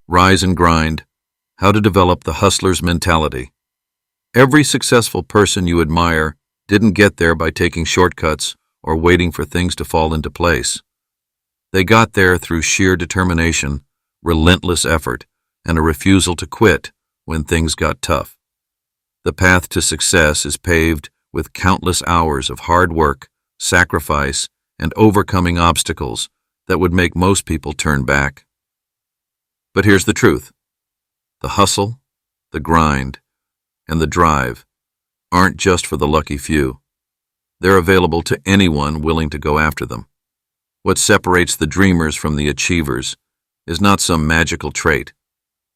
Rise and Grind: How to Develop the Hustler's Mentality. Every successful person you admire didn't get there by taking shortcuts or waiting for things to fall into place. They got there through sheer determination, relentless effort, and a refusal to quit when things got tough. The path to success is paved with countless hours of hard work, sacrifice, and overcoming obstacles that would make most people turn back. But here's the truth. The hustle, the grind, and the drive aren't just for the lucky few. They're available to anyone willing to go after them. What separates the dreamers from the achievers is not some magical trait,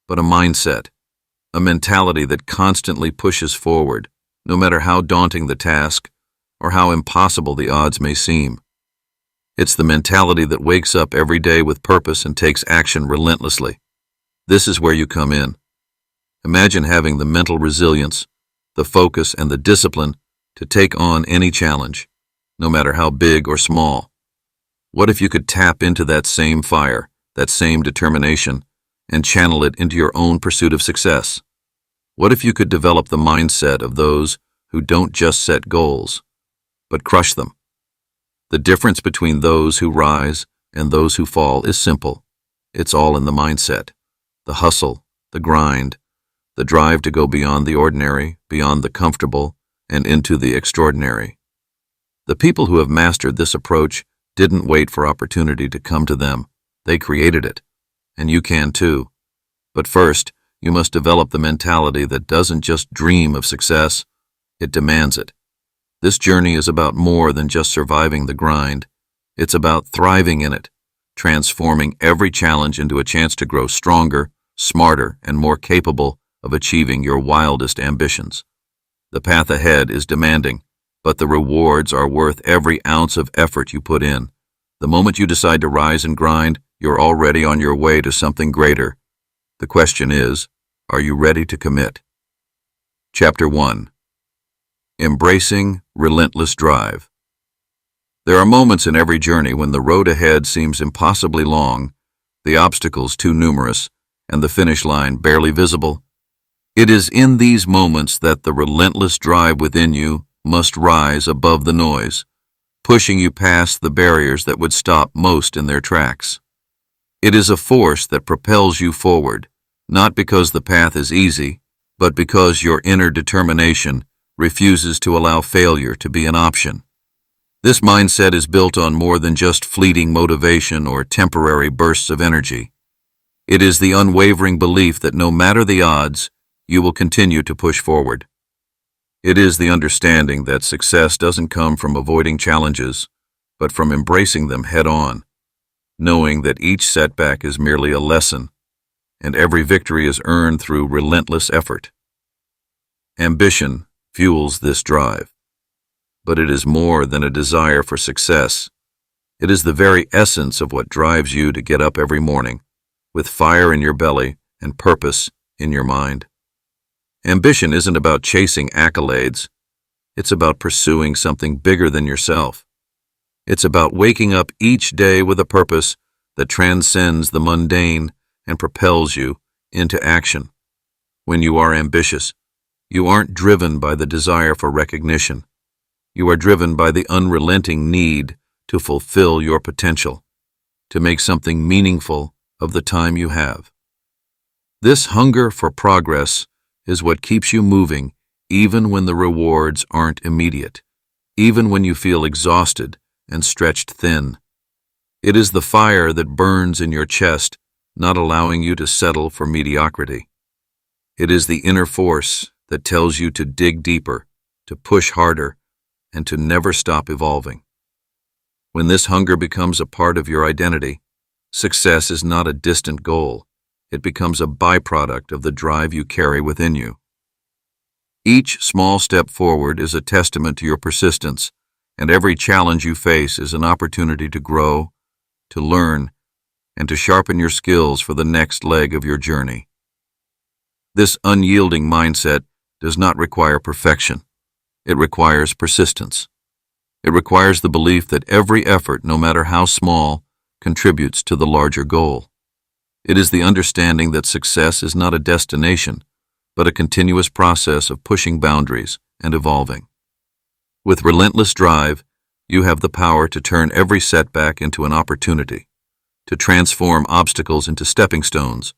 but a mindset, a mentality that constantly pushes forward, no matter how daunting the task or how impossible the odds may seem. It's the mentality that wakes up every day with purpose and takes action relentlessly. This is where you come in. Imagine having the mental resilience, the focus, and the discipline to take on any challenge, no matter how big or small. What if you could tap into that same fire, that same determination, and channel it into your own pursuit of success? What if you could develop the mindset of those who don't just set goals, but crush them? The difference between those who rise and those who fall is simple. It's all in the mindset. The hustle, the grind, the drive to go beyond the ordinary, beyond the comfortable, and into the extraordinary. The people who have mastered this approach didn't wait for opportunity to come to them. They created it. And you can too. But first, you must develop the mentality that doesn't just dream of success, it demands it. This journey is about more than just surviving the grind. It's about thriving in it, transforming every challenge into a chance to grow stronger, smarter, and more capable of achieving your wildest ambitions. The path ahead is demanding, but the rewards are worth every ounce of effort you put in. The moment you decide to rise and grind, you're already on your way to something greater. The question is, are you ready to commit? Chapter 1. Embracing Relentless Drive. There are moments in every journey when the road ahead seems impossibly long, the obstacles too numerous, and the finish line barely visible. It is in these moments that the relentless drive within you must rise above the noise, pushing you past the barriers that would stop most in their tracks. It is a force that propels you forward, not because the path is easy, but because your inner determination refuses to allow failure to be an option. This mindset is built on more than just fleeting motivation or temporary bursts of energy. It is the unwavering belief that no matter the odds, you will continue to push forward. It is the understanding that success doesn't come from avoiding challenges, but from embracing them head-on, knowing that each setback is merely a lesson, and every victory is earned through relentless effort. Ambition fuels this drive, but it is more than a desire for success. It is the very essence of what drives you to get up every morning, with fire in your belly and purpose in your mind. Ambition isn't about chasing accolades. It's about pursuing something bigger than yourself. It's about waking up each day with a purpose that transcends the mundane and propels you into action. When you are ambitious, you aren't driven by the desire for recognition. You are driven by the unrelenting need to fulfill your potential, to make something meaningful of the time you have. This hunger for progress is what keeps you moving even when the rewards aren't immediate, even when you feel exhausted and stretched thin. It is the fire that burns in your chest, not allowing you to settle for mediocrity. It is the inner force that tells you to dig deeper, to push harder, and to never stop evolving. When this hunger becomes a part of your identity, success is not a distant goal. It becomes a byproduct of the drive you carry within you. Each small step forward is a testament to your persistence, and every challenge you face is an opportunity to grow, to learn, and to sharpen your skills for the next leg of your journey. This unyielding mindset does not require perfection. It requires persistence. It requires the belief that every effort, no matter how small, contributes to the larger goal. It is the understanding that success is not a destination, but a continuous process of pushing boundaries and evolving. With relentless drive, you have the power to turn every setback into an opportunity, to transform obstacles into stepping stones,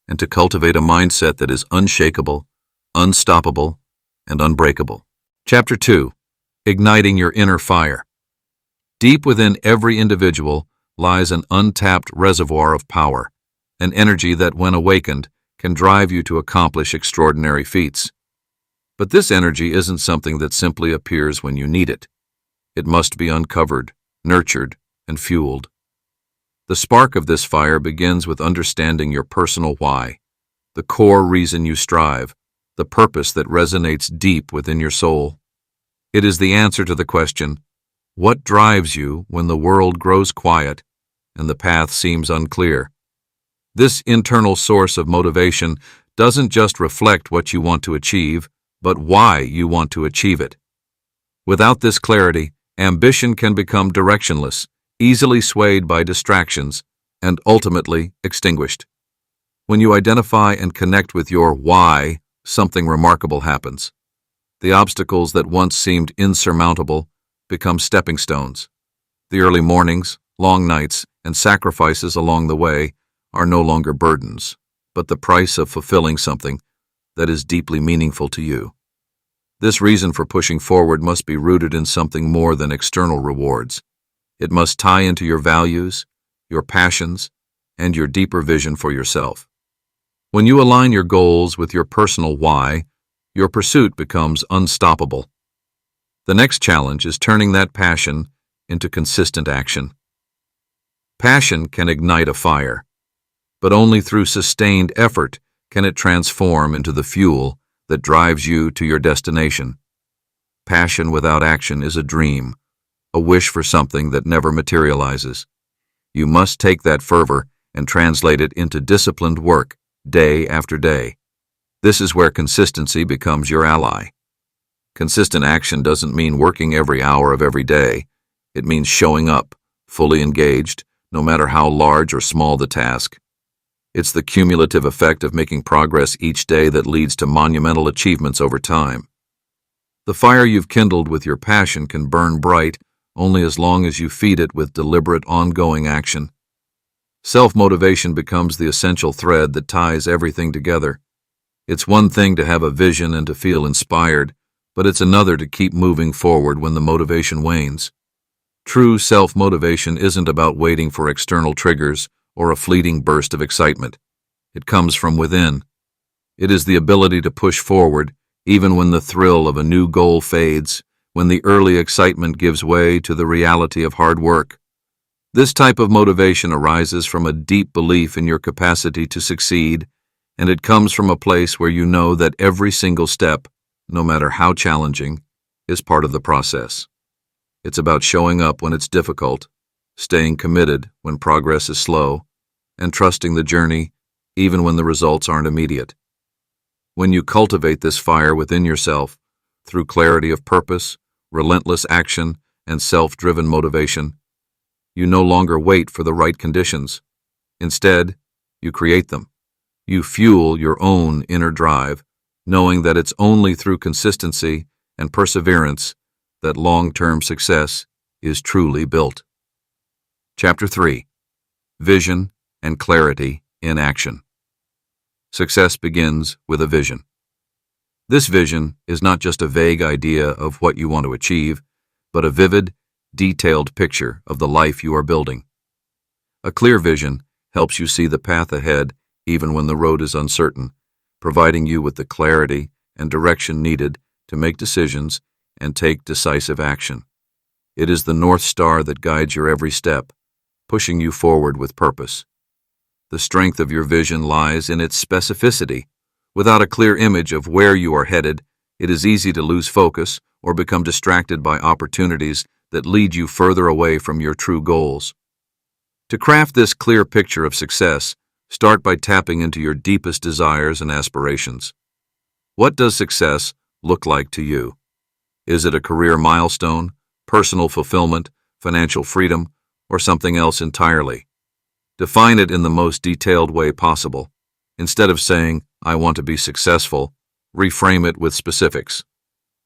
and to cultivate a mindset that is unshakable, unstoppable, and unbreakable. Chapter 2. Igniting your inner fire. Deep within every individual lies an untapped reservoir of power, an energy that, when awakened, can drive you to accomplish extraordinary feats. But this energy isn't something that simply appears when you need it. It must be uncovered, nurtured, and fueled. The spark of this fire begins with understanding your personal why, the core reason you strive, the purpose that resonates deep within your soul. It is the answer to the question, what drives you when the world grows quiet and the path seems unclear? This internal source of motivation doesn't just reflect what you want to achieve, but why you want to achieve it. Without this clarity, ambition can become directionless, easily swayed by distractions, and ultimately extinguished. When you identify and connect with your why, something remarkable happens. The obstacles that once seemed insurmountable become stepping stones. The early mornings, long nights, and sacrifices along the way are no longer burdens, but the price of fulfilling something that is deeply meaningful to you. This reason for pushing forward must be rooted in something more than external rewards. It must tie into your values, your passions, and your deeper vision for yourself. When you align your goals with your personal why, your pursuit becomes unstoppable. The next challenge is turning that passion into consistent action. Passion can ignite a fire, but only through sustained effort can it transform into the fuel that drives you to your destination. Passion without action is a dream, a wish for something that never materializes. You must take that fervor and translate it into disciplined work, day after day. This is where consistency becomes your ally. Consistent action doesn't mean working every hour of every day. It means showing up, fully engaged, no matter how large or small the task. It's the cumulative effect of making progress each day that leads to monumental achievements over time. The fire you've kindled with your passion can burn bright only as long as you feed it with deliberate, ongoing action. Self-motivation becomes the essential thread that ties everything together. It's one thing to have a vision and to feel inspired, but it's another to keep moving forward when the motivation wanes. True self-motivation isn't about waiting for external triggers or a fleeting burst of excitement. It comes from within. It is the ability to push forward, even when the thrill of a new goal fades, when the early excitement gives way to the reality of hard work. This type of motivation arises from a deep belief in your capacity to succeed, and it comes from a place where you know that every single step, no matter how challenging, is part of the process. It's about showing up when it's difficult, staying committed when progress is slow, and trusting the journey even when the results aren't immediate. When you cultivate this fire within yourself through clarity of purpose, relentless action, and self-driven motivation, you no longer wait for the right conditions. Instead, you create them. You fuel your own inner drive, knowing that it's only through consistency and perseverance that long-term success is truly built. Chapter 3. Vision and clarity in action. Success begins with a vision. This vision is not just a vague idea of what you want to achieve, but a vivid, detailed picture of the life you are building. A clear vision helps you see the path ahead even when the road is uncertain, providing you with the clarity and direction needed to make decisions and take decisive action. It is the North Star that guides your every step, pushing you forward with purpose. The strength of your vision lies in its specificity. Without a clear image of where you are headed, it is easy to lose focus or become distracted by opportunities that lead you further away from your true goals. To craft this clear picture of success, start by tapping into your deepest desires and aspirations. What does success look like to you? Is it a career milestone, personal fulfillment, financial freedom, or something else entirely? Define it in the most detailed way possible. Instead of saying, "I want to be successful," reframe it with specifics.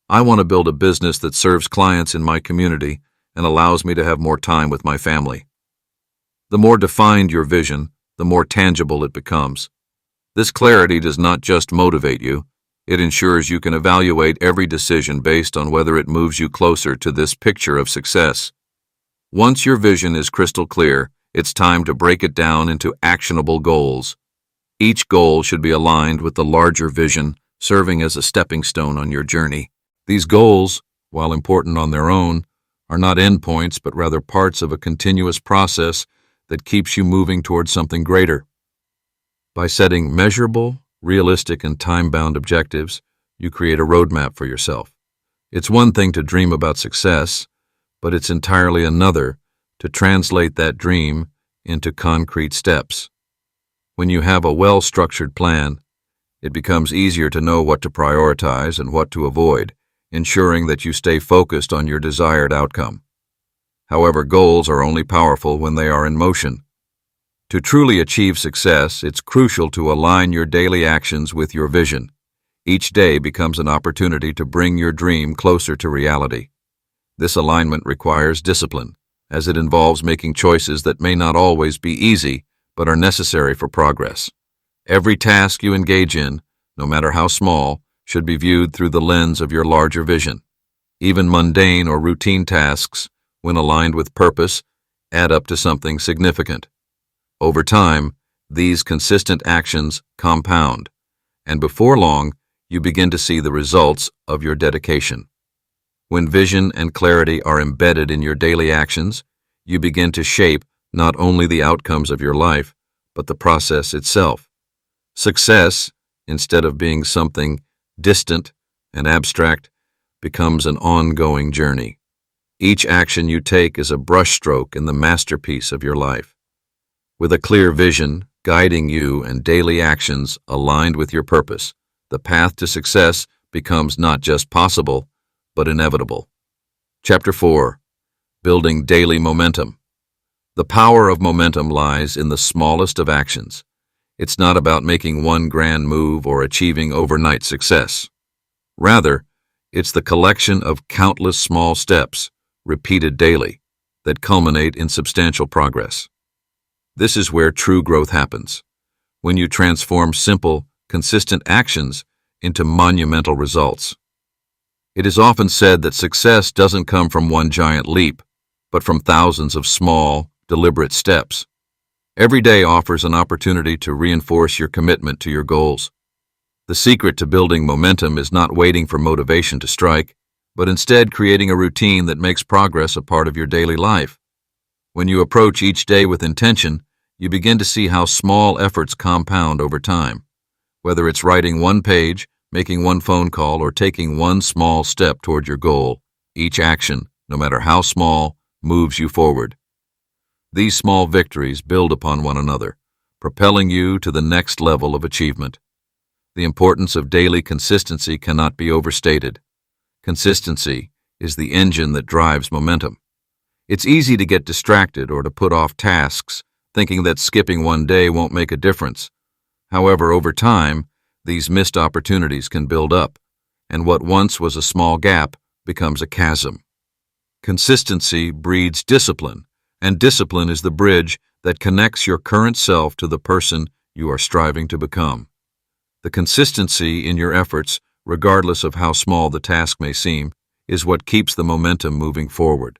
"I want to build a business that serves clients in my community and allows me to have more time with my family." The more defined your vision, the more tangible it becomes. This clarity does not just motivate you, it ensures you can evaluate every decision based on whether it moves you closer to this picture of success. Once your vision is crystal clear, it's time to break it down into actionable goals. Each goal should be aligned with the larger vision, serving as a stepping stone on your journey. These goals, while important on their own, are not endpoints but rather parts of a continuous process that keeps you moving towards something greater. By setting measurable, realistic, and time-bound objectives, you create a roadmap for yourself. It's one thing to dream about success, but it's entirely another to translate that dream into concrete steps. When you have a well-structured plan, it becomes easier to know what to prioritize and what to avoid, ensuring that you stay focused on your desired outcome. However, goals are only powerful when they are in motion. To truly achieve success, it's crucial to align your daily actions with your vision. Each day becomes an opportunity to bring your dream closer to reality. This alignment requires discipline, as it involves making choices that may not always be easy, but are necessary for progress. Every task you engage in, no matter how small, should be viewed through the lens of your larger vision. Even mundane or routine tasks, when aligned with purpose, add up to something significant. Over time, these consistent actions compound, and before long, you begin to see the results of your dedication. When vision and clarity are embedded in your daily actions, you begin to shape not only the outcomes of your life, but the process itself. Success, instead of being something distant and abstract, becomes an ongoing journey. Each action you take is a brushstroke in the masterpiece of your life. With a clear vision guiding you and daily actions aligned with your purpose, the path to success becomes not just possible, but inevitable. Chapter 4. Building Daily Momentum. The power of momentum lies in the smallest of actions. It's not about making one grand move or achieving overnight success. Rather, it's the collection of countless small steps, repeated daily, that culminate in substantial progress. This is where true growth happens, when you transform simple, consistent actions into monumental results. It is often said that success doesn't come from one giant leap, but from thousands of small, deliberate steps. Every day offers an opportunity to reinforce your commitment to your goals. The secret to building momentum is not waiting for motivation to strike, but instead creating a routine that makes progress a part of your daily life. When you approach each day with intention, you begin to see how small efforts compound over time. Whether it's writing one page, making one phone call, or taking one small step toward your goal, each action, no matter how small, moves you forward. These small victories build upon one another, propelling you to the next level of achievement. The importance of daily consistency cannot be overstated. Consistency is the engine that drives momentum. It's easy to get distracted or to put off tasks, thinking that skipping one day won't make a difference. However, over time, these missed opportunities can build up, and what once was a small gap becomes a chasm. Consistency breeds discipline, and discipline is the bridge that connects your current self to the person you are striving to become. The consistency in your efforts, regardless of how small the task may seem, is what keeps the momentum moving forward.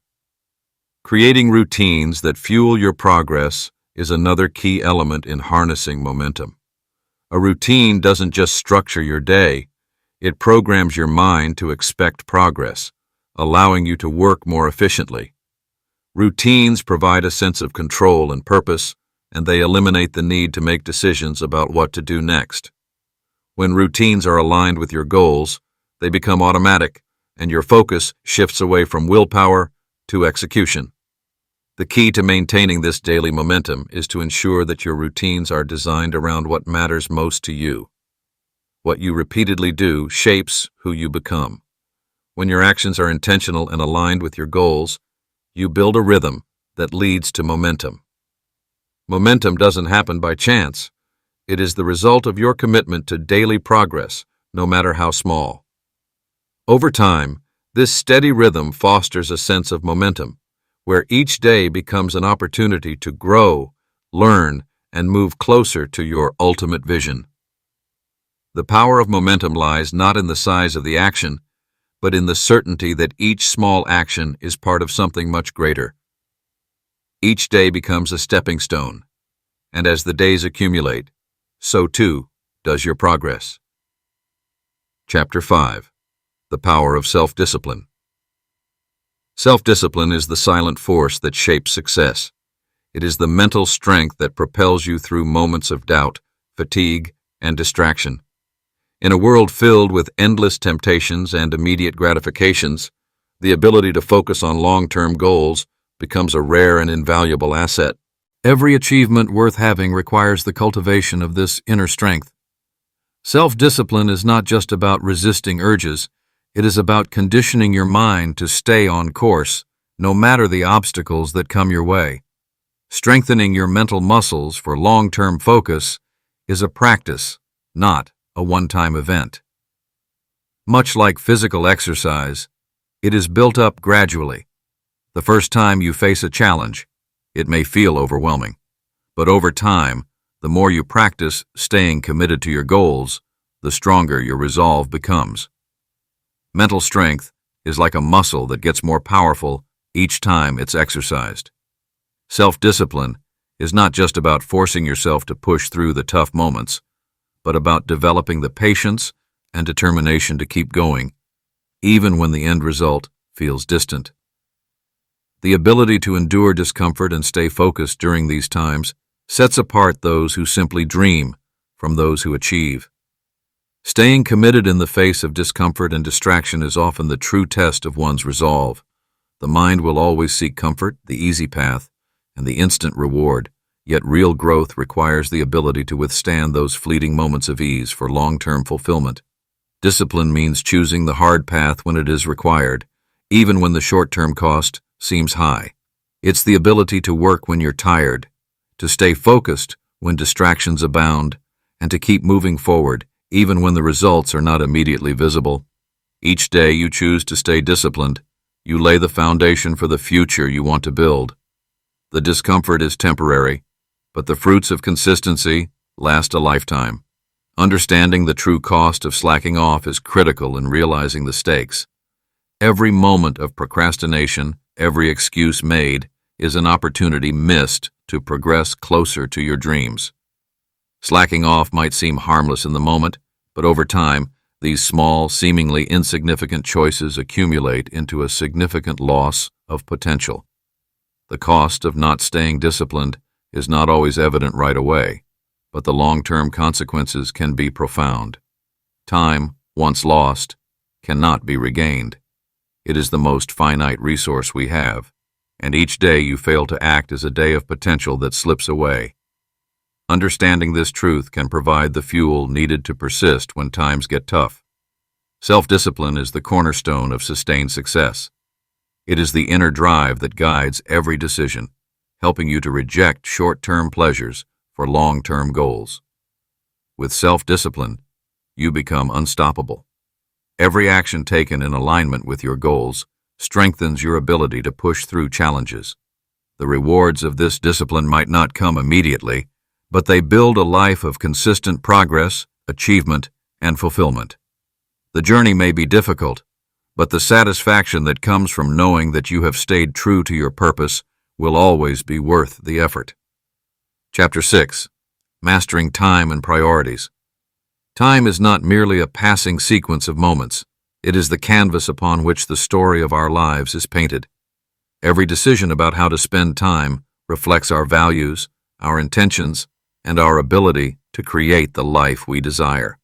Creating routines that fuel your progress is another key element in harnessing momentum. A routine doesn't just structure your day, it programs your mind to expect progress, allowing you to work more efficiently. Routines provide a sense of control and purpose, and they eliminate the need to make decisions about what to do next. When routines are aligned with your goals, they become automatic, and your focus shifts away from willpower to execution. The key to maintaining this daily momentum is to ensure that your routines are designed around what matters most to you. What you repeatedly do shapes who you become. When your actions are intentional and aligned with your goals, you build a rhythm that leads to momentum. Momentum doesn't happen by chance. It is the result of your commitment to daily progress, no matter how small. Over time, this steady rhythm fosters a sense of momentum, where each day becomes an opportunity to grow, learn, and move closer to your ultimate vision. The power of momentum lies not in the size of the action, but in the certainty that each small action is part of something much greater. Each day becomes a stepping stone, and as the days accumulate, so too does your progress. Chapter 5. The Power of Self-Discipline. Self-discipline is the silent force that shapes success. It is the mental strength that propels you through moments of doubt, fatigue, and distraction. In a world filled with endless temptations and immediate gratifications, the ability to focus on long-term goals becomes a rare and invaluable asset. Every achievement worth having requires the cultivation of this inner strength. Self-discipline is not just about resisting urges, it is about conditioning your mind to stay on course, no matter the obstacles that come your way. Strengthening your mental muscles for long-term focus is a practice, not a one-time event. Much like physical exercise, it is built up gradually. The first time you face a challenge, it may feel overwhelming, but over time, the more you practice staying committed to your goals, the stronger your resolve becomes. Mental strength is like a muscle that gets more powerful each time it's exercised. Self-discipline is not just about forcing yourself to push through the tough moments, but about developing the patience and determination to keep going, even when the end result feels distant. The ability to endure discomfort and stay focused during these times sets apart those who simply dream from those who achieve. Staying committed in the face of discomfort and distraction is often the true test of one's resolve. The mind will always seek comfort, the easy path, and the instant reward, yet real growth requires the ability to withstand those fleeting moments of ease for long-term fulfillment. Discipline means choosing the hard path when it is required, even when the short-term cost seems high. It's the ability to work when you're tired, to stay focused when distractions abound, and to keep moving forward even when the results are not immediately visible. Each day you choose to stay disciplined, you lay the foundation for the future you want to build. The discomfort is temporary, but the fruits of consistency last a lifetime. Understanding the true cost of slacking off is critical in realizing the stakes. Every moment of procrastination, every excuse made, is an opportunity missed to progress closer to your dreams. Slacking off might seem harmless in the moment, but over time, these small, seemingly insignificant choices accumulate into a significant loss of potential. The cost of not staying disciplined is not always evident right away, but the long-term consequences can be profound. Time, once lost, cannot be regained. It is the most finite resource we have, and each day you fail to act is a day of potential that slips away. Understanding this truth can provide the fuel needed to persist when times get tough. Self-discipline is the cornerstone of sustained success. It is the inner drive that guides every decision, helping you to reject short-term pleasures for long-term goals. With self-discipline, you become unstoppable. Every action taken in alignment with your goals strengthens your ability to push through challenges. The rewards of this discipline might not come immediately, but they build a life of consistent progress, achievement, and fulfillment. The journey may be difficult, but the satisfaction that comes from knowing that you have stayed true to your purpose will always be worth the effort. Chapter 6. Mastering Time and Priorities. Time is not merely a passing sequence of moments. It is the canvas upon which the story of our lives is painted. Every decision about how to spend time reflects our values, our intentions, and our ability to create the life we desire.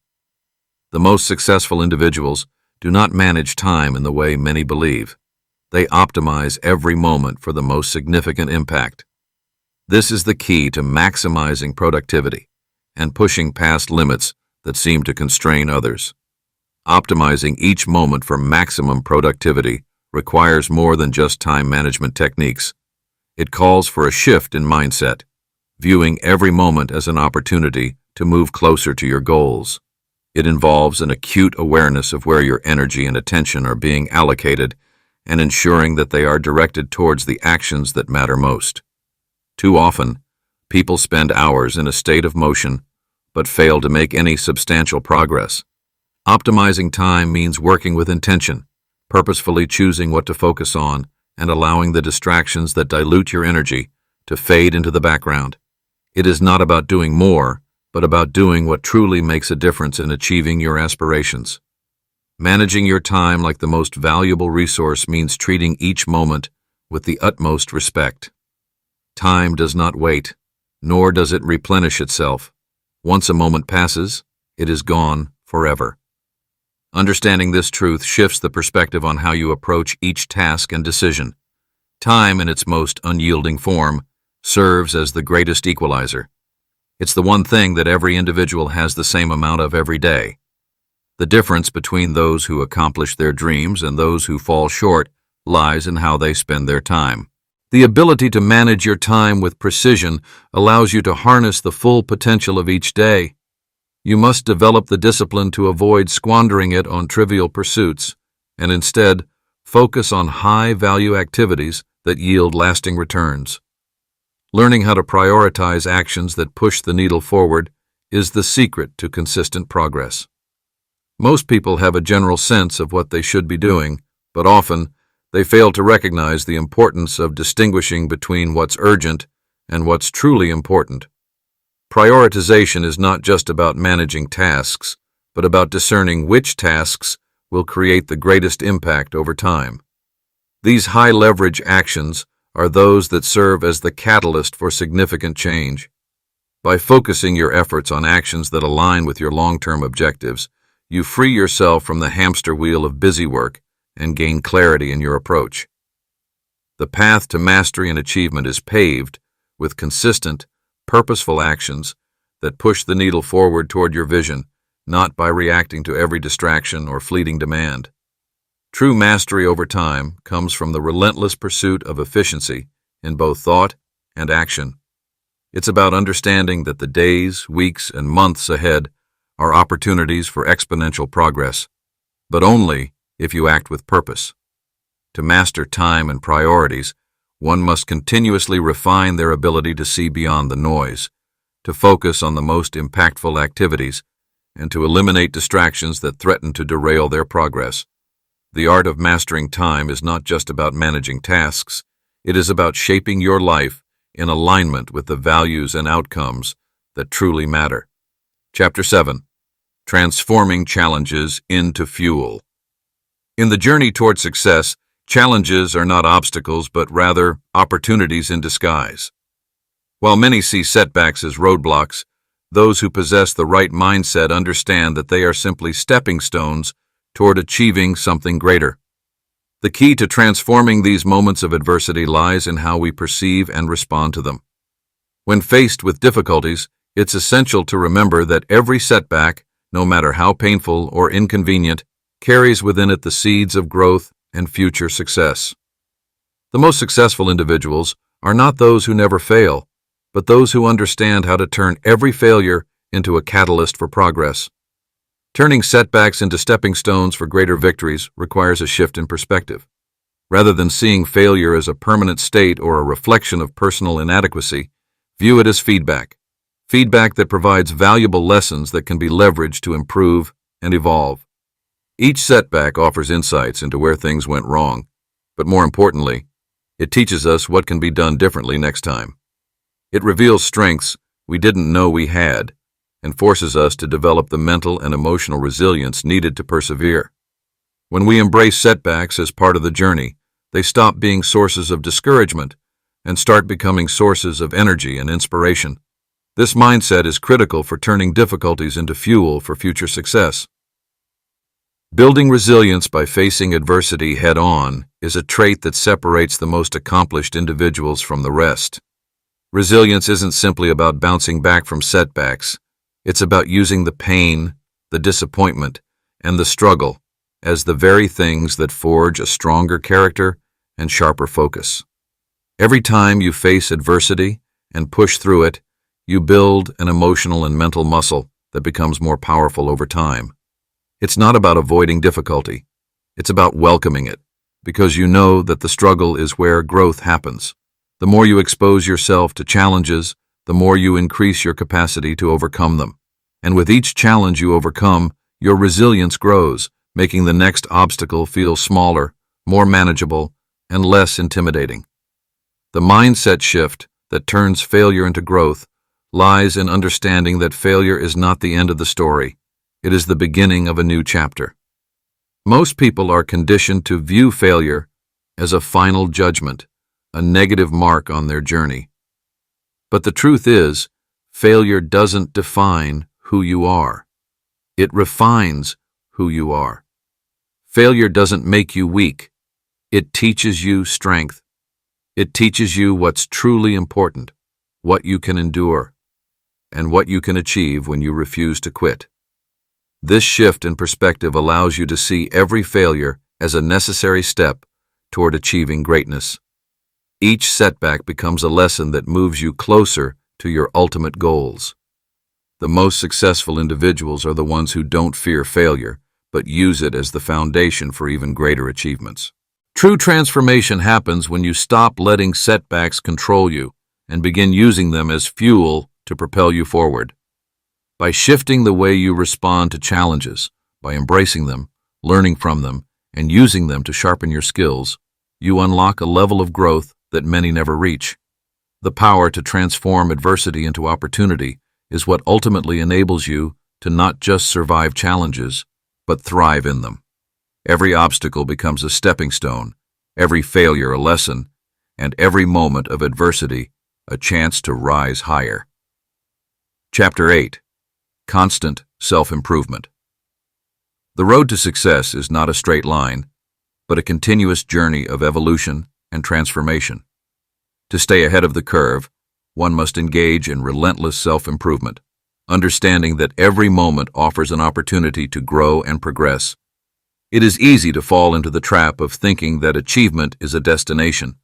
The most successful individuals do not manage time in the way many believe. They optimize every moment for the most significant impact. This is the key to maximizing productivity and pushing past limits that seem to constrain others. Optimizing each moment for maximum productivity requires more than just time management techniques. It calls for a shift in mindset, viewing every moment as an opportunity to move closer to your goals. It involves an acute awareness of where your energy and attention are being allocated and ensuring that they are directed towards the actions that matter most. Too often, people spend hours in a state of motion but fail to make any substantial progress. Optimizing time means working with intention, purposefully choosing what to focus on, and allowing the distractions that dilute your energy to fade into the background. It is not about doing more, but about doing what truly makes a difference in achieving your aspirations. Managing your time like the most valuable resource means treating each moment with the utmost respect. Time does not wait, nor does it replenish itself. Once a moment passes, it is gone forever. Understanding this truth shifts the perspective on how you approach each task and decision. Time, in its most unyielding form, serves as the greatest equalizer. It's the one thing that every individual has the same amount of every day. The difference between those who accomplish their dreams and those who fall short lies in how they spend their time. The ability to manage your time with precision allows you to harness the full potential of each day. You must develop the discipline to avoid squandering it on trivial pursuits, and instead focus on high-value activities that yield lasting returns. Learning how to prioritize actions that push the needle forward is the secret to consistent progress. Most people have a general sense of what they should be doing, but often they fail to recognize the importance of distinguishing between what's urgent and what's truly important. Prioritization is not just about managing tasks, but about discerning which tasks will create the greatest impact over time. These high-leverage actions are those that serve as the catalyst for significant change. By focusing your efforts on actions that align with your long-term objectives, you free yourself from the hamster wheel of busy work and gain clarity in your approach. The path to mastery and achievement is paved with consistent, purposeful actions that push the needle forward toward your vision, not by reacting to every distraction or fleeting demand. True mastery over time comes from the relentless pursuit of efficiency in both thought and action. It's about understanding that the days, weeks, and months ahead are opportunities for exponential progress, but only if you act with purpose. To master time and priorities, one must continuously refine their ability to see beyond the noise, to focus on the most impactful activities, and to eliminate distractions that threaten to derail their progress. The art of mastering time is not just about managing tasks, it is about shaping your life in alignment with the values and outcomes that truly matter. Chapter 7. Transforming Challenges into Fuel. In the journey toward success, challenges are not obstacles but rather opportunities in disguise. While many see setbacks as roadblocks, those who possess the right mindset understand that they are simply stepping stones toward achieving something greater. The key to transforming these moments of adversity lies in how we perceive and respond to them. When faced with difficulties, it's essential to remember that every setback, no matter how painful or inconvenient, carries within it the seeds of growth and future success. The most successful individuals are not those who never fail, but those who understand how to turn every failure into a catalyst for progress. Turning setbacks into stepping stones for greater victories requires a shift in perspective. Rather than seeing failure as a permanent state or a reflection of personal inadequacy, view it as feedback. Feedback that provides valuable lessons that can be leveraged to improve and evolve. Each setback offers insights into where things went wrong, but more importantly, it teaches us what can be done differently next time. It reveals strengths we didn't know we had and forces us to develop the mental and emotional resilience needed to persevere. When we embrace setbacks as part of the journey, they stop being sources of discouragement and start becoming sources of energy and inspiration. This mindset is critical for turning difficulties into fuel for future success. Building resilience by facing adversity head-on is a trait that separates the most accomplished individuals from the rest. Resilience isn't simply about bouncing back from setbacks. It's about using the pain, the disappointment, and the struggle as the very things that forge a stronger character and sharper focus. Every time you face adversity and push through it, You build an emotional and mental muscle that becomes more powerful over time. It's not about avoiding difficulty. It's about welcoming it, because you know that the struggle is where growth happens. The more you expose yourself to challenges, the more you increase your capacity to overcome them. And with each challenge you overcome, your resilience grows, making the next obstacle feel smaller, more manageable, and less intimidating. The mindset shift that turns failure into growth lies in understanding that failure is not the end of the story. It is the beginning of a new chapter. Most people are conditioned to view failure as a final judgment, a negative mark on their journey. But the truth is, failure doesn't define who you are. It refines who you are. Failure doesn't make you weak. It teaches you strength. It teaches you what's truly important, what you can endure, and what you can achieve when you refuse to quit. This shift in perspective allows you to see every failure as a necessary step toward achieving greatness. Each setback becomes a lesson that moves you closer to your ultimate goals. The most successful individuals are the ones who don't fear failure, but use it as the foundation for even greater achievements. True transformation happens when you stop letting setbacks control you and begin using them as fuel to propel you forward. By shifting the way you respond to challenges, by embracing them, learning from them, and using them to sharpen your skills, you unlock a level of growth that many never reach. The power to transform adversity into opportunity is what ultimately enables you to not just survive challenges, but thrive in them. Every obstacle becomes a stepping stone, every failure a lesson, and every moment of adversity a chance to rise higher. Chapter 8. Constant Self-Improvement. The road to success is not a straight line, but a continuous journey of evolution and transformation. To stay ahead of the curve, one must engage in relentless self-improvement, understanding that every moment offers an opportunity to grow and progress. It is easy to fall into the trap of thinking that achievement is a destination,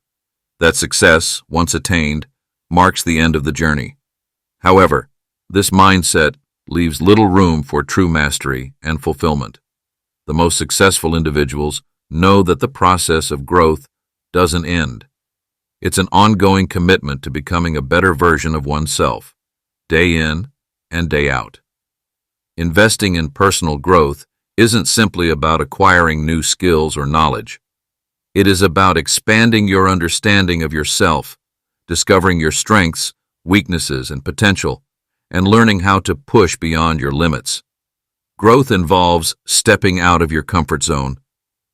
that success, once attained, marks the end of the journey. However, this mindset leaves little room for true mastery and fulfillment. The most successful individuals know that the process of growth doesn't end. It's an ongoing commitment to becoming a better version of oneself, day in and day out. Investing in personal growth isn't simply about acquiring new skills or knowledge. It is about expanding your understanding of yourself, discovering your strengths, weaknesses, and potential, and learning how to push beyond your limits. Growth involves stepping out of your comfort zone,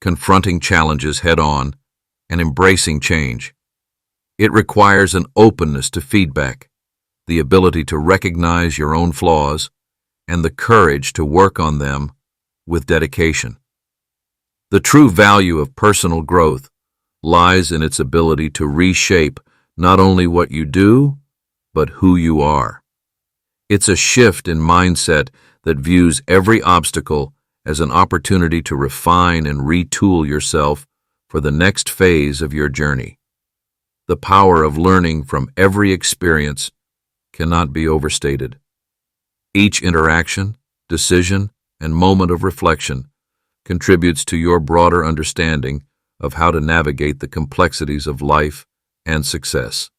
confronting challenges head-on, and embracing change. It requires an openness to feedback, the ability to recognize your own flaws, and the courage to work on them with dedication. The true value of personal growth lies in its ability to reshape not only what you do, but who you are. It's a shift in mindset that views every obstacle as an opportunity to refine and retool yourself for the next phase of your journey. The power of learning from every experience cannot be overstated. Each interaction, decision, and moment of reflection contributes to your broader understanding of how to navigate the complexities of life and success.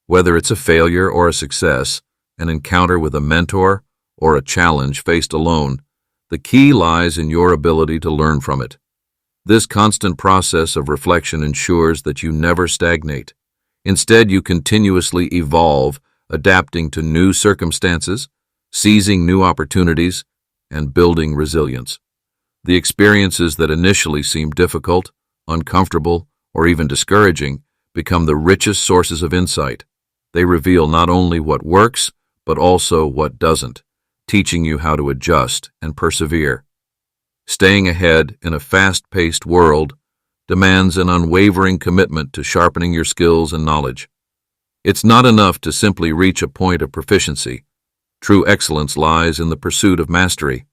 Whether it's a failure or a success, an encounter with a mentor, or a challenge faced alone, the key lies in your ability to learn from it. This constant process of reflection ensures that you never stagnate. Instead, you continuously evolve, adapting to new circumstances, seizing new opportunities, and building resilience. The experiences that initially seem difficult, uncomfortable, or even discouraging become the richest sources of insight. They reveal not only what works, but also what doesn't, teaching you how to adjust and persevere. Staying ahead in a fast-paced world demands an unwavering commitment to sharpening your skills and knowledge. It's not enough to simply reach a point of proficiency. True excellence lies in the pursuit of mastery.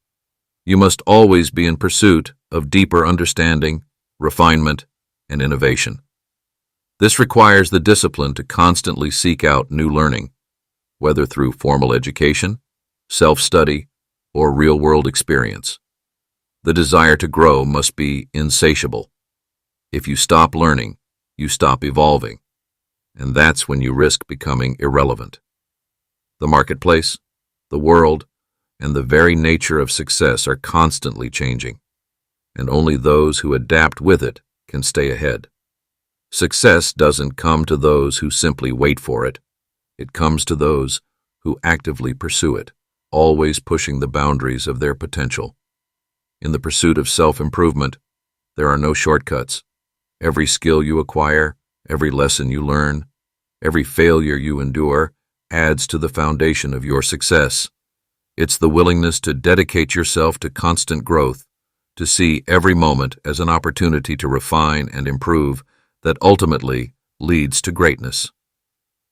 You must always be in pursuit of deeper understanding, refinement, and innovation. This requires the discipline to constantly seek out new learning. whether through formal education, self-study, or real-world experience. The desire to grow must be insatiable. If you stop learning, you stop evolving, and that's when you risk becoming irrelevant. The marketplace, the world, and the very nature of success are constantly changing, and only those who adapt with it can stay ahead. Success doesn't come to those who simply wait for it. It comes to those who actively pursue it, always pushing the boundaries of their potential. In the pursuit of self-improvement, there are no shortcuts. Every skill you acquire, every lesson you learn, every failure you endure adds to the foundation of your success. It's the willingness to dedicate yourself to constant growth, to see every moment as an opportunity to refine and improve that ultimately leads to greatness.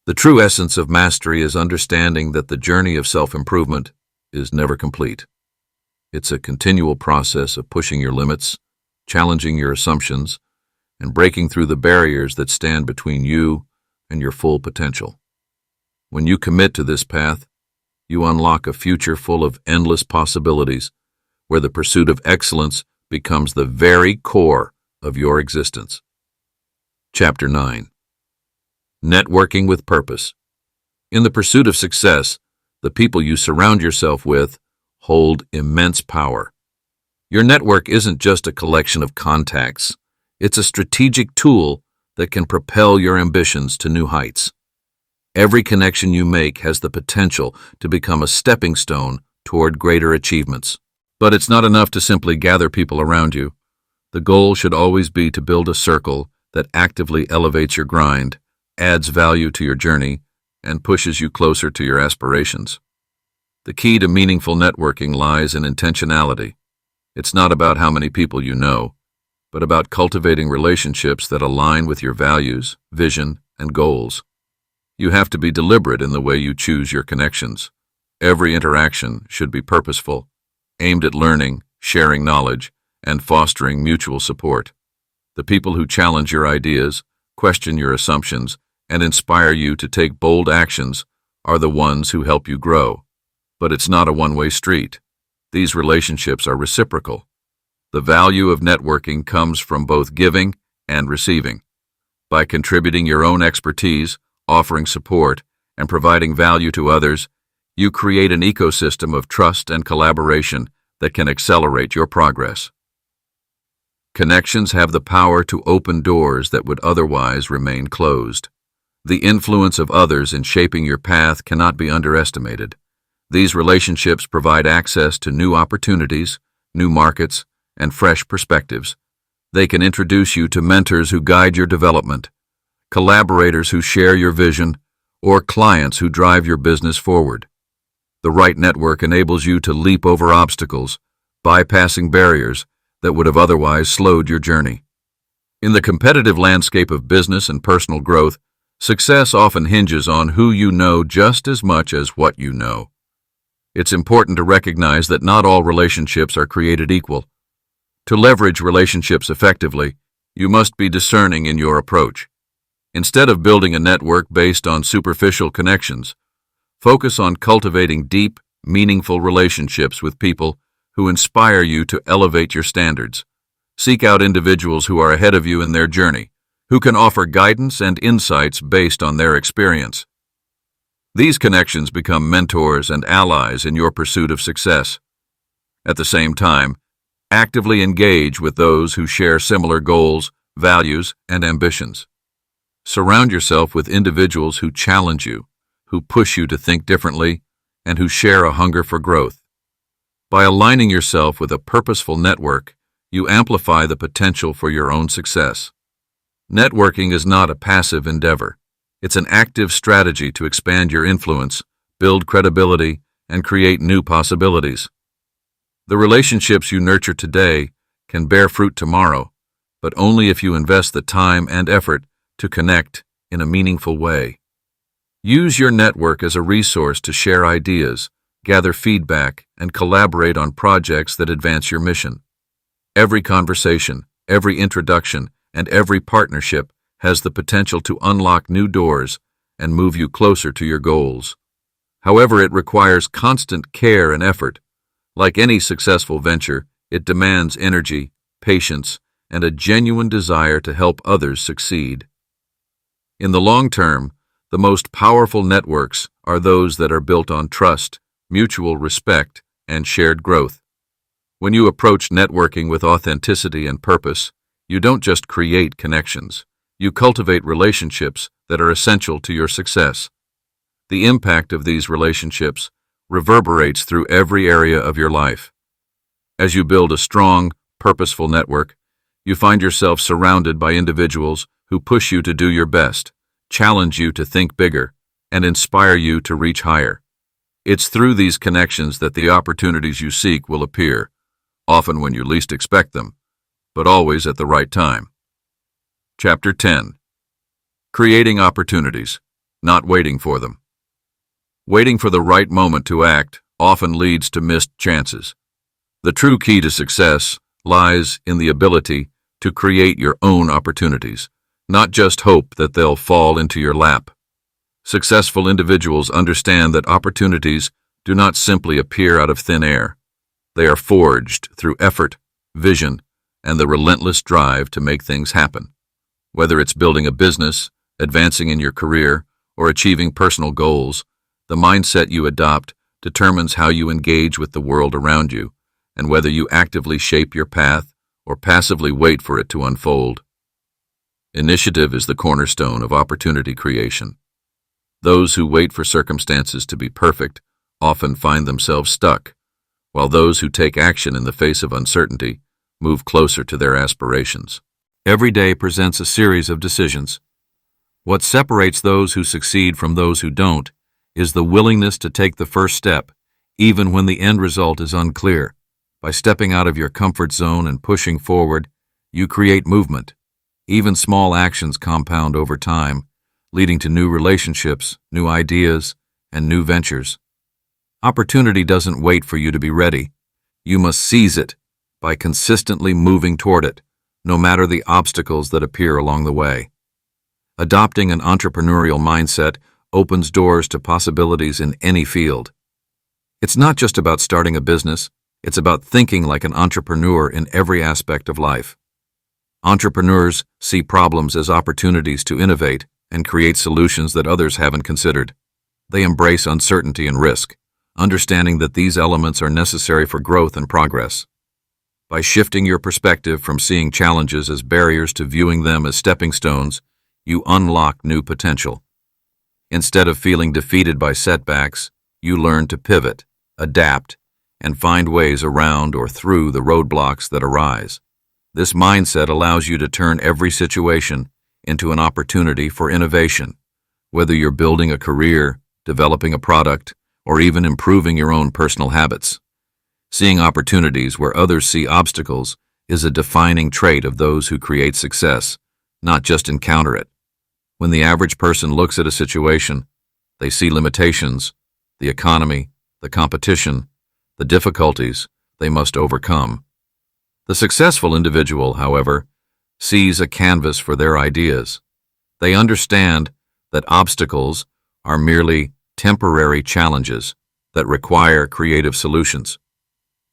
The true essence of mastery is understanding that the journey of self-improvement is never complete. It's a continual process of pushing your limits, challenging your assumptions, and breaking through the barriers that stand between you and your full potential. When you commit to this path, you unlock a future full of endless possibilities, where the pursuit of excellence becomes the very core of your existence. Chapter 9. Networking with Purpose. In the pursuit of success, the people you surround yourself with hold immense power. Your network isn't just a collection of contacts. It's a strategic tool that can propel your ambitions to new heights. Every connection you make has the potential to become a stepping stone toward greater achievements. But it's not enough to simply gather people around you. The goal should always be to build a circle that actively elevates your grind, adds value to your journey, and pushes you closer to your aspirations. The key to meaningful networking lies in intentionality. It's not about how many people you know, but about cultivating relationships that align with your values, vision, and goals. You have to be deliberate in the way you choose your connections. Every interaction should be purposeful, aimed at learning, sharing knowledge, and fostering mutual support. The people who challenge your ideas, question your assumptions, and inspire you to take bold actions are the ones who help you grow. But it's not a one-way street. These relationships are reciprocal. The value of networking comes from both giving and receiving. By contributing your own expertise, offering support, and providing value to others, you create an ecosystem of trust and collaboration that can accelerate your progress. Connections have the power to open doors that would otherwise remain closed. The influence of others in shaping your path cannot be underestimated. These relationships provide access to new opportunities, new markets, and fresh perspectives. They can introduce you to mentors who guide your development, collaborators who share your vision, or clients who drive your business forward. The right network enables you to leap over obstacles, bypassing barriers that would have otherwise slowed your journey. In the competitive landscape of business and personal growth, success often hinges on who you know just as much as what you know. It's important to recognize that not all relationships are created equal. To leverage relationships effectively, you must be discerning in your approach. Instead of building a network based on superficial connections, focus on cultivating deep, meaningful relationships with people who inspire you to elevate your standards. Seek out individuals who are ahead of you in their journey, who can offer guidance and insights based on their experience. These connections become mentors and allies in your pursuit of success. At the same time, actively engage with those who share similar goals, values, and ambitions. Surround yourself with individuals who challenge you, who push you to think differently, and who share a hunger for growth. By aligning yourself with a purposeful network, you amplify the potential for your own success. Networking is not a passive endeavor. It's an active strategy to expand your influence, build credibility, and create new possibilities. The relationships you nurture today can bear fruit tomorrow, but only if you invest the time and effort to connect in a meaningful way. Use your network as a resource to share ideas, gather feedback, and collaborate on projects that advance your mission. Every conversation, every introduction, and every partnership has the potential to unlock new doors and move you closer to your goals. However, it requires constant care and effort. Like any successful venture, it demands energy, patience, and a genuine desire to help others succeed. In the long term, the most powerful networks are those that are built on trust, mutual respect, and shared growth. When you approach networking with authenticity and purpose, you don't just create connections. You cultivate relationships that are essential to your success. The impact of these relationships reverberates through every area of your life. As you build a strong, purposeful network, you find yourself surrounded by individuals who push you to do your best, challenge you to think bigger, and inspire you to reach higher. It's through these connections that the opportunities you seek will appear, often when you least expect them, but always at the right time. Chapter 10. Creating opportunities, not waiting for them. Waiting for the right moment to act often leads to missed chances. The true key to success lies in the ability to create your own opportunities, not just hope that they'll fall into your lap. Successful individuals understand that opportunities do not simply appear out of thin air. They are forged through effort, vision, and the relentless drive to make things happen. Whether it's building a business, advancing in your career, or achieving personal goals, the mindset you adopt determines how you engage with the world around you and whether you actively shape your path or passively wait for it to unfold. Initiative is the cornerstone of opportunity creation. Those who wait for circumstances to be perfect often find themselves stuck, while those who take action in the face of uncertainty move closer to their aspirations. Every day presents a series of decisions. What separates those who succeed from those who don't is the willingness to take the first step, even when the end result is unclear. By stepping out of your comfort zone and pushing forward, you create movement. Even small actions compound over time, leading to new relationships, new ideas, and new ventures. Opportunity doesn't wait for you to be ready. You must seize it by consistently moving toward it, no matter the obstacles that appear along the way. Adopting an entrepreneurial mindset opens doors to possibilities in any field. It's not just about starting a business, it's about thinking like an entrepreneur in every aspect of life. Entrepreneurs see problems as opportunities to innovate and create solutions that others haven't considered. They embrace uncertainty and risk, understanding that these elements are necessary for growth and progress. By shifting your perspective from seeing challenges as barriers to viewing them as stepping stones, you unlock new potential. Instead of feeling defeated by setbacks, you learn to pivot, adapt, and find ways around or through the roadblocks that arise. This mindset allows you to turn every situation into an opportunity for innovation, whether you're building a career, developing a product, or even improving your own personal habits. Seeing opportunities where others see obstacles is a defining trait of those who create success, not just encounter it. When the average person looks at a situation, they see limitations, the economy, the competition, the difficulties they must overcome. The successful individual, however, sees a canvas for their ideas. They understand that obstacles are merely temporary challenges that require creative solutions.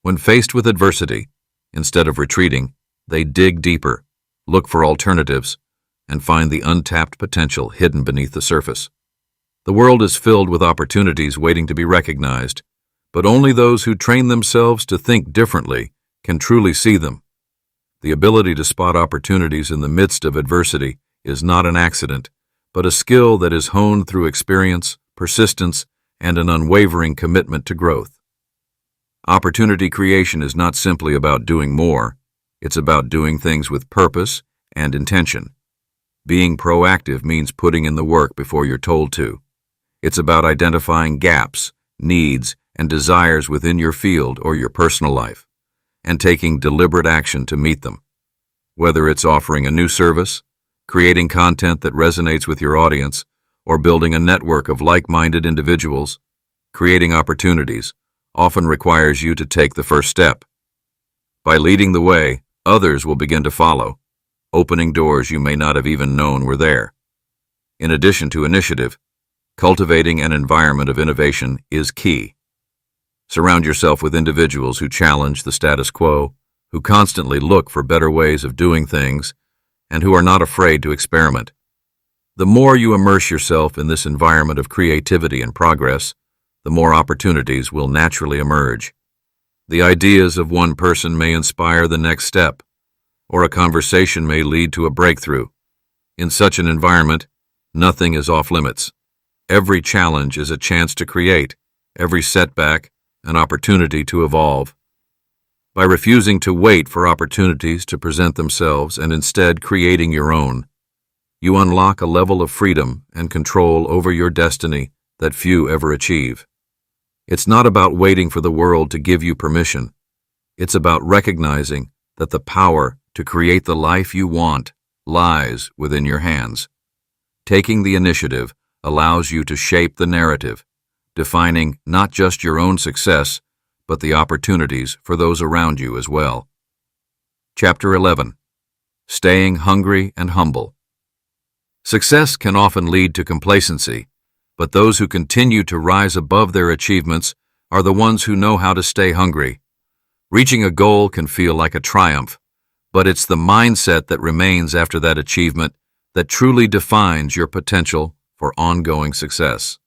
When faced with adversity, instead of retreating, they dig deeper, look for alternatives, and find the untapped potential hidden beneath the surface. The world is filled with opportunities waiting to be recognized, but only those who train themselves to think differently can truly see them. The ability to spot opportunities in the midst of adversity is not an accident, but a skill that is honed through experience, persistence, and an unwavering commitment to growth. Opportunity creation is not simply about doing more, it's about doing things with purpose and intention. Being proactive means putting in the work before you're told to. It's about identifying gaps, needs, and desires within your field or your personal life, and taking deliberate action to meet them. Whether it's offering a new service, creating content that resonates with your audience, or building a network of like-minded individuals, creating opportunities often requires you to take the first step. By leading the way, others will begin to follow, opening doors you may not have even known were there. In addition to initiative, Cultivating an environment of innovation is key. Surround yourself with individuals who challenge the status quo, who constantly look for better ways of doing things, and who are not afraid to experiment. The more you immerse yourself in this environment of creativity and progress, the more opportunities will naturally emerge. The ideas of one person may inspire the next step, or a conversation may lead to a breakthrough. In such an environment, nothing is off limits. Every challenge is a chance to create, every setback an opportunity to evolve. By refusing to wait for opportunities to present themselves and instead creating your own, you unlock a level of freedom and control over your destiny that few ever achieve. It's not about waiting for the world to give you permission. It's about recognizing that the power to create the life you want lies within your hands. Taking the initiative allows you to shape the narrative, defining not just your own success, but the opportunities for those around you as well. Chapter 11. Staying hungry and humble. Success can often lead to complacency, but those who continue to rise above their achievements are the ones who know how to stay hungry. Reaching a goal can feel like a triumph, but it's the mindset that remains after that achievement that truly defines your potential for ongoing success.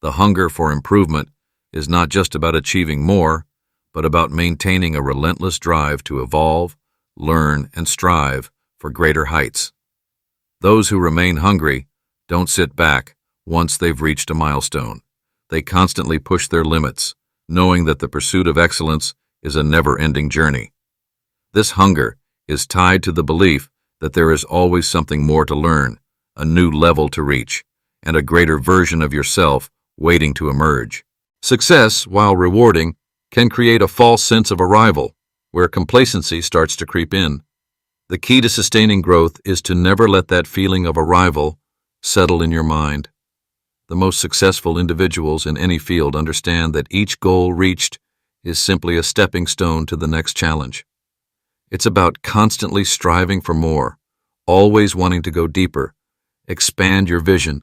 The hunger for improvement is not just about achieving more, but about maintaining a relentless drive to evolve, learn, and strive for greater heights. Those who remain hungry don't sit back once they've reached a milestone. They constantly push their limits, knowing that the pursuit of excellence is a never-ending journey. This hunger is tied to the belief that there is always something more to learn, a new level to reach, and a greater version of yourself waiting to emerge. Success, while rewarding, can create a false sense of arrival, where complacency starts to creep in. The key to sustaining growth is to never let that feeling of arrival settle in your mind. The most successful individuals in any field understand that each goal reached is simply a stepping stone to the next challenge. It's about constantly striving for more, always wanting to go deeper, expand your vision,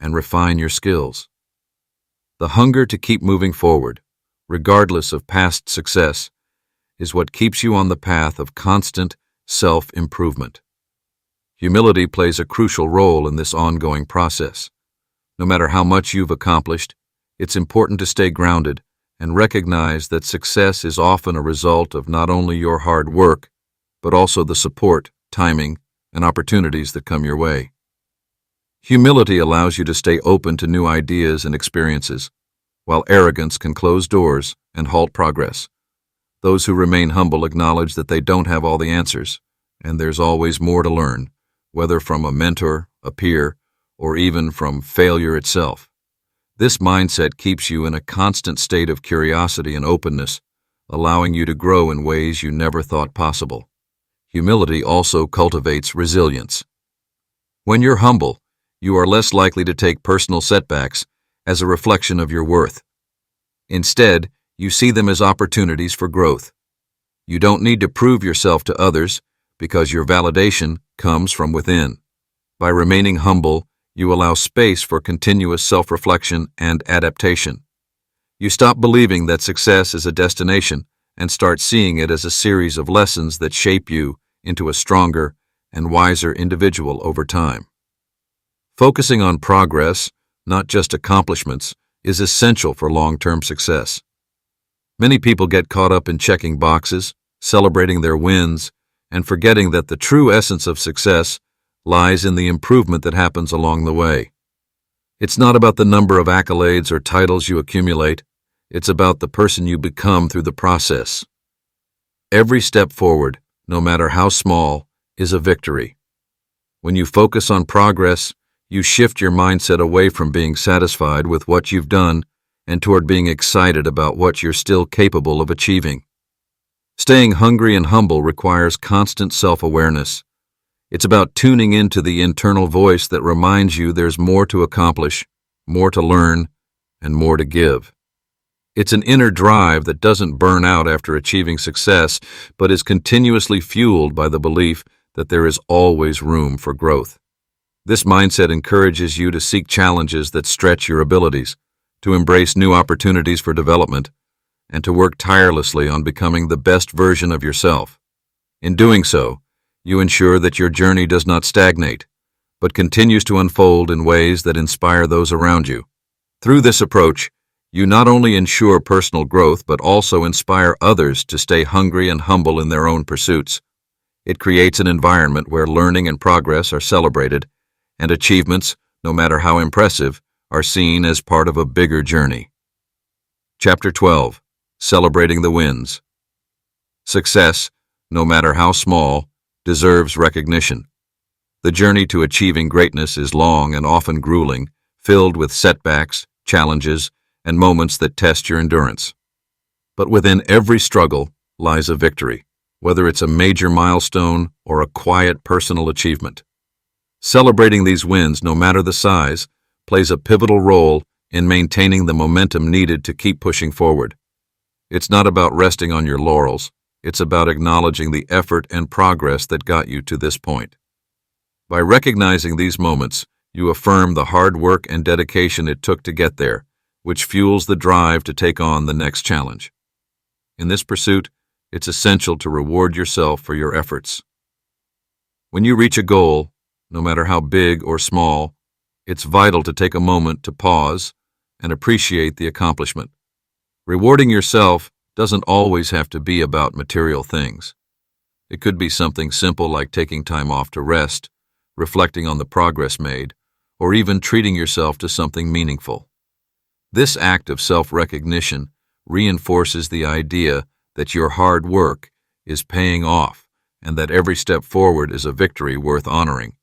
and refine your skills. The hunger to keep moving forward, regardless of past success, is what keeps you on the path of constant self-improvement. Humility plays a crucial role in this ongoing process. No matter how much you've accomplished, it's important to stay grounded and recognize that success is often a result of not only your hard work, but also the support, timing, and opportunities that come your way. Humility allows you to stay open to new ideas and experiences, while arrogance can close doors and halt progress. Those who remain humble acknowledge that they don't have all the answers, and there's always more to learn, whether from a mentor, a peer, or even from failure itself. This mindset keeps you in a constant state of curiosity and openness, allowing you to grow in ways you never thought possible. Humility also cultivates resilience. When you're humble, you are less likely to take personal setbacks as a reflection of your worth. Instead, you see them as opportunities for growth. You don't need to prove yourself to others because your validation comes from within. By remaining humble, you allow space for continuous self-reflection and adaptation. You stop believing that success is a destination and start seeing it as a series of lessons that shape you into a stronger and wiser individual over time. Focusing on progress, not just accomplishments, is essential for long-term success. Many people get caught up in checking boxes, celebrating their wins, and forgetting that the true essence of success lies in the improvement that happens along the way. It's not about the number of accolades or titles you accumulate. It's about the person you become through the process. Every step forward, no matter how small, is a victory. When you focus on progress, you shift your mindset away from being satisfied with what you've done and toward being excited about what you're still capable of achieving. Staying hungry and humble requires constant self-awareness. It's about tuning into the internal voice that reminds you there's more to accomplish, more to learn, and more to give. It's an inner drive that doesn't burn out after achieving success, but is continuously fueled by the belief that there is always room for growth. This mindset encourages you to seek challenges that stretch your abilities, to embrace new opportunities for development, and to work tirelessly on becoming the best version of yourself. In doing so, you ensure that your journey does not stagnate, but continues to unfold in ways that inspire those around you. Through this approach, you not only ensure personal growth but also inspire others to stay hungry and humble in their own pursuits. It creates an environment where learning and progress are celebrated, and achievements, no matter how impressive, are seen as part of a bigger journey. Chapter 12. Celebrating the Wins. Success, no matter how small, deserves recognition. The journey to achieving greatness is long and often grueling, filled with setbacks, challenges, and moments that test your endurance. But within every struggle lies a victory, whether it's a major milestone or a quiet personal achievement. Celebrating these wins, no matter the size, plays a pivotal role in maintaining the momentum needed to keep pushing forward. It's not about resting on your laurels. It's about acknowledging the effort and progress that got you to this point. By recognizing these moments, you affirm the hard work and dedication it took to get there, which fuels the drive to take on the next challenge. In this pursuit, it's essential to reward yourself for your efforts. When you reach a goal, no matter how big or small, it's vital to take a moment to pause and appreciate the accomplishment. Rewarding yourself doesn't always have to be about material things. It could be something simple like taking time off to rest, reflecting on the progress made, or even treating yourself to something meaningful. This act of self-recognition reinforces the idea that your hard work is paying off and that every step forward is a victory worth honoring.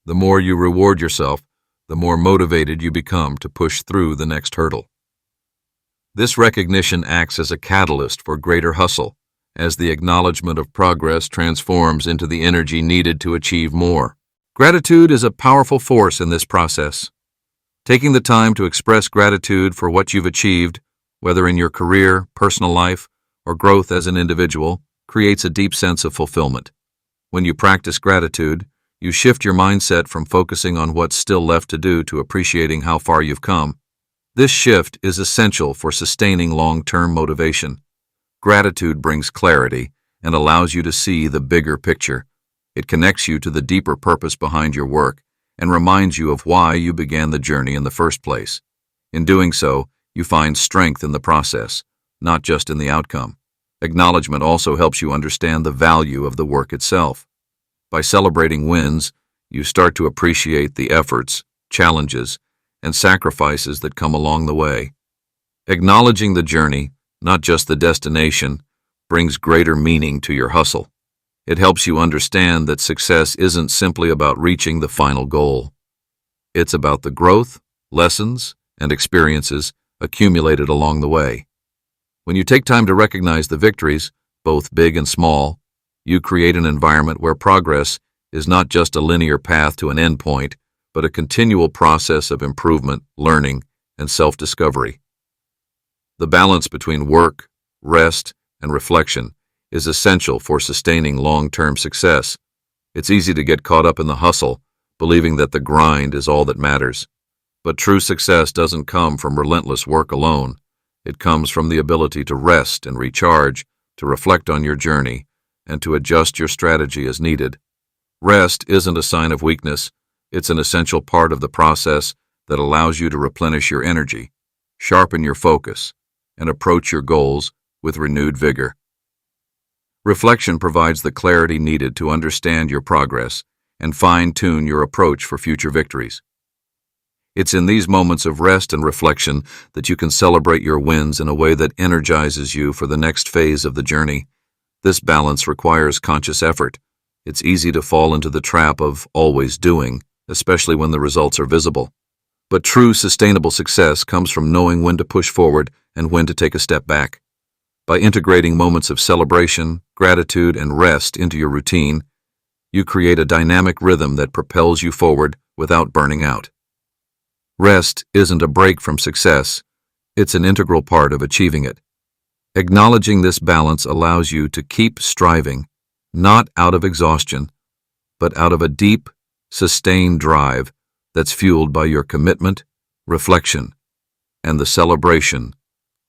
The more you reward yourself, the more motivated you become to push through the next hurdle. This recognition acts as a catalyst for greater hustle, as the acknowledgement of progress transforms into the energy needed to achieve more. Gratitude is a powerful force in this process. Taking the time to express gratitude for what you've achieved, whether in your career, personal life, or growth as an individual, creates a deep sense of fulfillment. When you practice gratitude, you shift your mindset from focusing on what's still left to do to appreciating how far you've come. This shift is essential for sustaining long-term motivation. Gratitude brings clarity and allows you to see the bigger picture. It connects you to the deeper purpose behind your work and reminds you of why you began the journey in the first place. In doing so, you find strength in the process, not just in the outcome. Acknowledgement also helps you understand the value of the work itself. By celebrating wins, you start to appreciate the efforts, challenges, and sacrifices that come along the way. Acknowledging the journey, not just the destination, brings greater meaning to your hustle. It helps you understand that success isn't simply about reaching the final goal. It's about the growth, lessons, and experiences accumulated along the way. When you take time to recognize the victories, both big and small, you create an environment where progress is not just a linear path to an endpoint, but a continual process of improvement, learning, and self-discovery. The balance between work, rest, and reflection is essential for sustaining long-term success. It's easy to get caught up in the hustle, believing that the grind is all that matters. But true success doesn't come from relentless work alone. It comes from the ability to rest and recharge, to reflect on your journey, and to adjust your strategy as needed. Rest isn't a sign of weakness. It's an essential part of the process that allows you to replenish your energy, sharpen your focus, and approach your goals with renewed vigor. Reflection provides the clarity needed to understand your progress and fine-tune your approach for future victories. It's in these moments of rest and reflection that you can celebrate your wins in a way that energizes you for the next phase of the journey. This balance requires conscious effort. It's easy to fall into the trap of always doing, especially when the results are visible. But true sustainable success comes from knowing when to push forward and when to take a step back. By integrating moments of celebration, gratitude, and rest into your routine, you create a dynamic rhythm that propels you forward without burning out. Rest isn't a break from success, it's an integral part of achieving it. Acknowledging this balance allows you to keep striving, not out of exhaustion, but out of a deep, sustained drive that's fueled by your commitment, reflection, and the celebration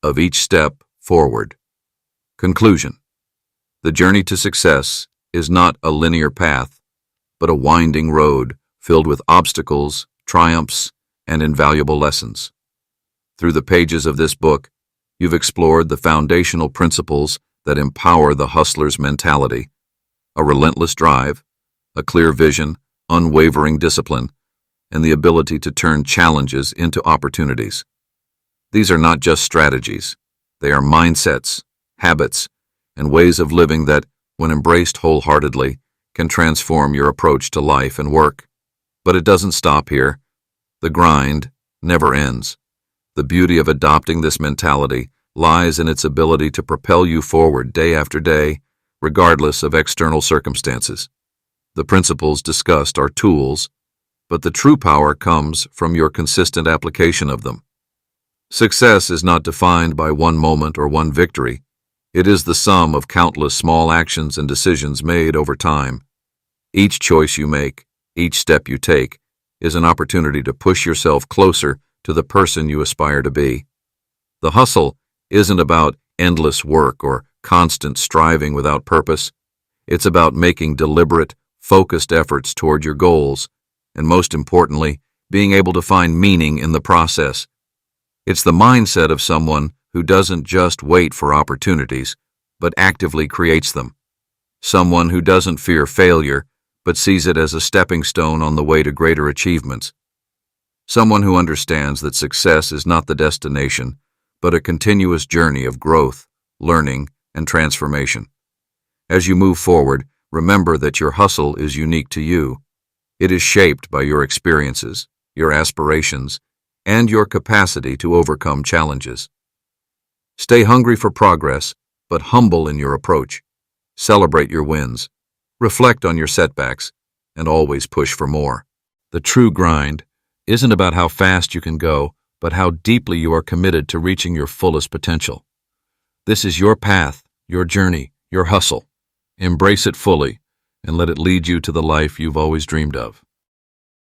of each step forward. Conclusion. The journey to success is not a linear path, but a winding road filled with obstacles, triumphs, and invaluable lessons. Through the pages of this book, you've explored the foundational principles that empower the hustler's mentality: a relentless drive, a clear vision, unwavering discipline, and the ability to turn challenges into opportunities. These are not just strategies. They are mindsets, habits, and ways of living that, when embraced wholeheartedly, can transform your approach to life and work. But it doesn't stop here. The grind never ends. The beauty of adopting this mentality lies in its ability to propel you forward day after day, regardless of external circumstances. The principles discussed are tools, but the true power comes from your consistent application of them. Success is not defined by one moment or one victory. It is the sum of countless small actions and decisions made over time. Each choice you make, each step you take, is an opportunity to push yourself closer to the person you aspire to be. The hustle isn't about endless work or constant striving without purpose. It's about making deliberate, focused efforts toward your goals, and most importantly, being able to find meaning in the process. It's the mindset of someone who doesn't just wait for opportunities, but actively creates them. Someone who doesn't fear failure, but sees it as a stepping stone on the way to greater achievements. Someone who understands that success is not the destination, but a continuous journey of growth, learning, and transformation. As you move forward, remember that your hustle is unique to you. It is shaped by your experiences, your aspirations, and your capacity to overcome challenges. Stay hungry for progress, but humble in your approach. Celebrate your wins, reflect on your setbacks, and always push for more. The true grind isn't about how fast you can go, but how deeply you are committed to reaching your fullest potential. This is your path, your journey, your hustle. Embrace it fully, and let it lead you to the life you've always dreamed of.